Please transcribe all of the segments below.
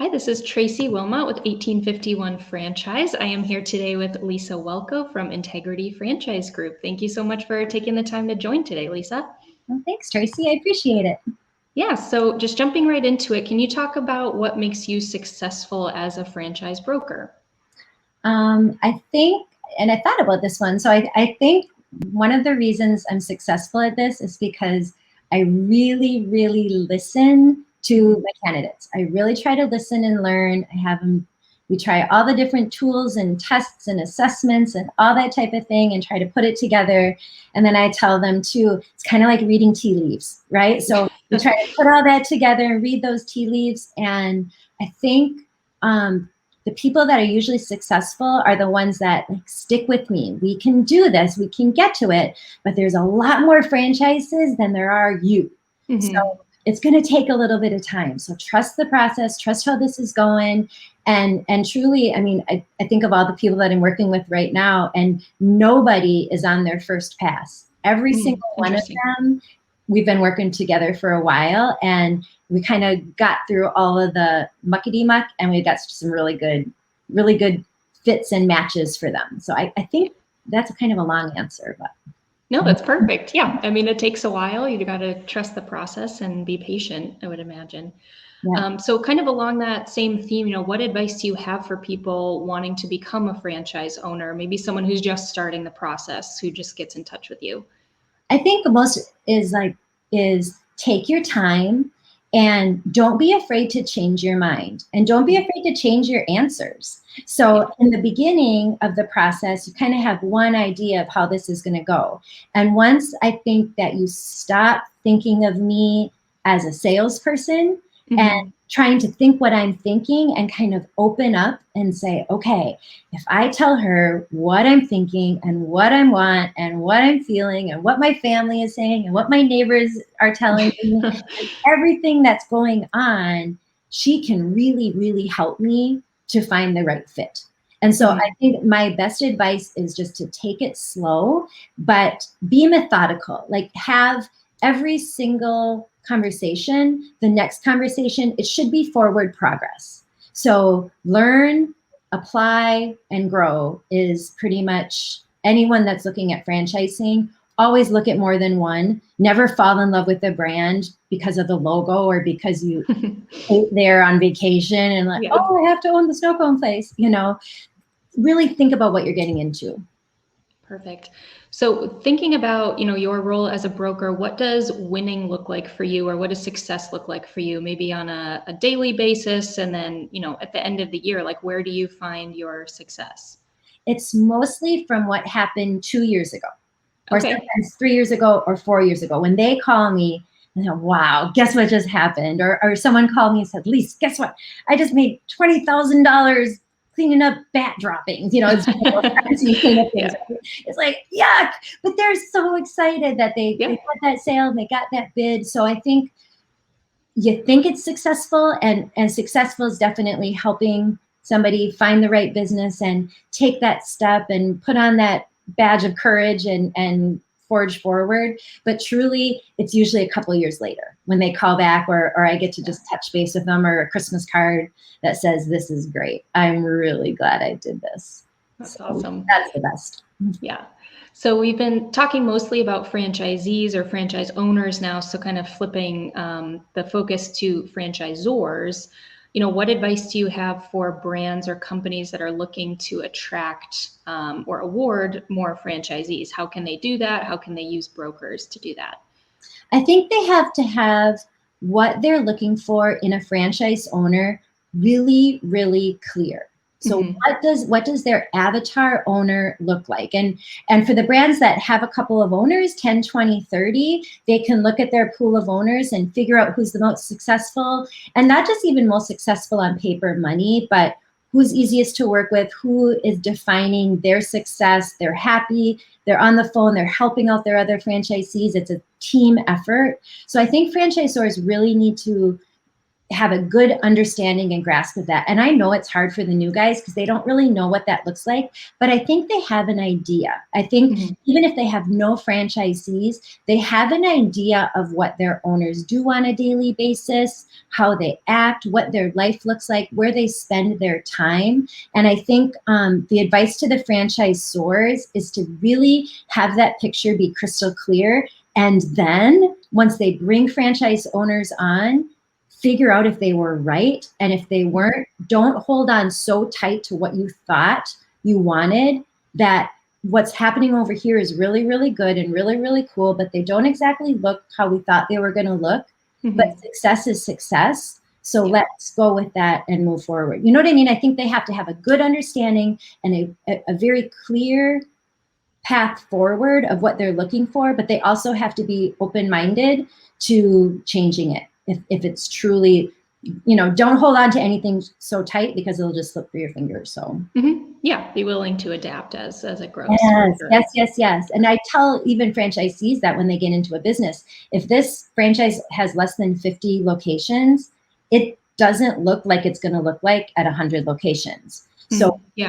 Hi, this is Tracy Wilmot with 1851 Franchise. I am here today with Lisa Welko from Integrity Franchise Group. Thank you so much for taking the time to join today, Lisa. Well, thanks, Tracy. I appreciate it. Yeah, so just jumping right into it, can you talk about what makes you successful as a franchise broker? I think, and I thought about this one, so I think one of the reasons I'm successful at this is because I really, really listen to my candidates. I really try to listen and learn. We try all the different tools and tests and assessments and all that type of thing and try to put it together. And then I tell them too, it's kind of like reading tea leaves, right? So we try to put all that together and read those tea leaves. And I think the people that are usually successful are the ones that stick with me. We can do this, we can get to it, but there's a lot more franchises than there are you. Mm-hmm. So it's going to take a little bit of time. So trust the process, trust how this is going. And truly, I mean, I think of all the people that I'm working with right now, and nobody is on their first pass. Every single one of them, we've been working together for a while, and we kind of got through all of the muckety muck, and we got some really good fits and matches for them. So I think that's kind of a long answer, but. No, that's perfect. Yeah. I mean, it takes a while. You got to trust the process and be patient, I would imagine. Yeah. So kind of along that same theme, what advice do you have for people wanting to become a franchise owner? Maybe someone who's just starting the process, who just gets in touch with you. I think the most is take your time and don't be afraid to change your mind, and don't be afraid to change your answers. So in the beginning of the process, you kind of have one idea of how this is going to go. And once I think that you stop thinking of me as a salesperson, mm-hmm. and trying to think what I'm thinking and kind of open up and say, okay, if I tell her what I'm thinking and what I want and what I'm feeling and what my family is saying and what my neighbors are telling me, and everything that's going on, she can really, really help me to find the right fit. And so I think my best advice is just to take it slow, but be methodical. Like, have every single conversation, the next conversation, it should be forward progress. So learn, apply, and grow is pretty much anyone that's looking at franchising. Always look at more than one. Never fall in love with a brand because of the logo or because you ate there on vacation and oh, I have to own the snow cone place. Really think about what you're getting into. Perfect. So thinking about, your role as a broker, what does winning look like for you, or what does success look like for you? Maybe on a daily basis, and then, at the end of the year, where do you find your success? It's mostly from what happened 2 years ago, or sometimes 3 years ago or 4 years ago, when they call me and they're, wow, guess what just happened? Or someone called me and said, Lisa, guess what? I just made $20,000 cleaning up bat droppings, it's cleanup things. Yeah. It's like, yuck, but they're so excited that they got that sale and they got that bid. So I think you think it's successful, and successful is definitely helping somebody find the right business and take that step and put on that badge of courage and forge forward. But truly, it's usually a couple of years later when they call back, or I get to just touch base with them, or a Christmas card that says, this is great. I'm really glad I did this. That's awesome. That's the best. Yeah. So we've been talking mostly about franchisees or franchise owners now. So kind of flipping the focus to franchisors. What advice do you have for brands or companies that are looking to attract or award more franchisees? How can they do that? How can they use brokers to do that? I think they have to have what they're looking for in a franchise owner really, really clear. So what does their avatar owner look like? And for the brands that have a couple of owners, 10, 20, 30, they can look at their pool of owners and figure out who's the most successful, and not just even most successful on paper money, but who's easiest to work with, who is defining their success. They're happy, they're on the phone, they're helping out their other franchisees. It's a team effort. So I think franchisors really need to have a good understanding and grasp of that. And I know it's hard for the new guys because they don't really know what that looks like, but I think they have an idea. I think even if they have no franchisees, they have an idea of what their owners do on a daily basis, how they act, what their life looks like, where they spend their time. And I think the advice to the franchisors is to really have that picture be crystal clear. And then once they bring franchise owners on, figure out if they were right. And if they weren't, don't hold on so tight to what you thought you wanted, that what's happening over here is really, really good and really, really cool, but they don't exactly look how we thought they were going to look. But success is success. So let's go with that and move forward. You know what I mean? I think they have to have a good understanding and a very clear path forward of what they're looking for, but they also have to be open-minded to changing it. If it's truly, don't hold on to anything so tight because it'll just slip through your fingers. So yeah, be willing to adapt as it grows. Yes. And I tell even franchisees that when they get into a business, if this franchise has less than 50 locations, it doesn't look like it's going to look like at 100 locations. So be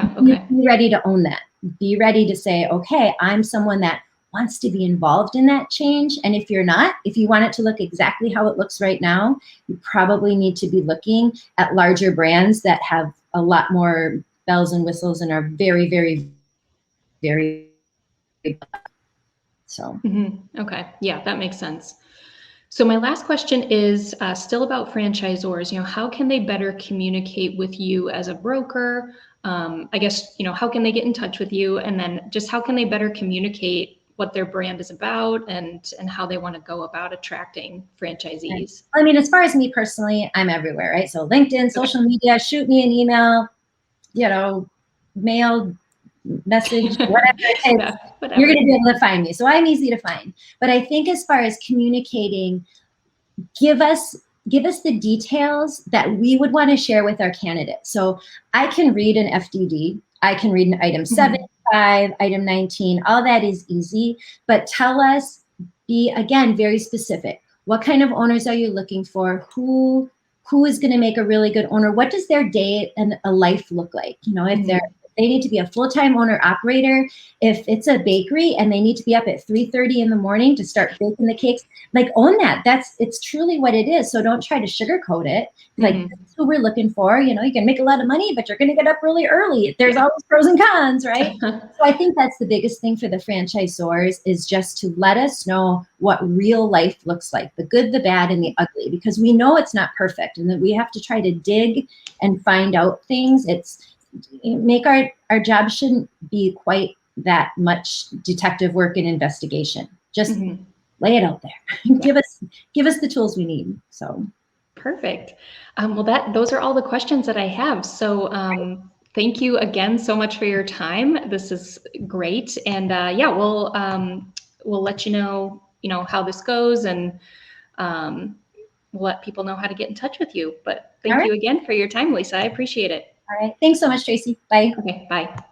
ready to own that. Be ready to say, okay, I'm someone that wants to be involved in that change. And if you're not, if you want it to look exactly how it looks right now, you probably need to be looking at larger brands that have a lot more bells and whistles and are very, very, very so. Okay. Yeah, that makes sense. So my last question is still about franchisors. How can they better communicate with you as a broker? I guess, how can they get in touch with you? And then just how can they better communicate what their brand is about and how they want to go about attracting franchisees? I mean, as far as me personally, I'm everywhere, right? So LinkedIn, social media, shoot me an email, mail, message, whatever it takes, you're going to be able to find me. So I'm easy to find. But I think as far as communicating, give us the details that we would want to share with our candidates. So I can read an FDD. I can read an item 75, item 19. All that is easy. But tell us, be, again, very specific. What kind of owners are you looking for? Who is going to make a really good owner? What does their day and a life look like? If they need to be a full-time owner operator, if it's a bakery and they need to be up at 3:30 in the morning to start baking the cakes, own that. It's truly what it is. So don't try to sugarcoat it. That's who we're looking for. You can make a lot of money, but you're going to get up really early. There's always pros and cons, right? So I think that's the biggest thing for the franchisors, is just to let us know what real life looks like, the good, the bad, and the ugly, because we know it's not perfect and that we have to try to dig and find out things. Make our job shouldn't be quite that much detective work and investigation. Just lay it out there. Give us the tools we need. So perfect. Well, those are all the questions that I have. So thank you again so much for your time. This is great. And we'll let you know how this goes, and we'll let people know how to get in touch with you. But thank you again for your time, Lisa. I appreciate it. All right. Thanks so much, Tracy. Bye. Okay, bye.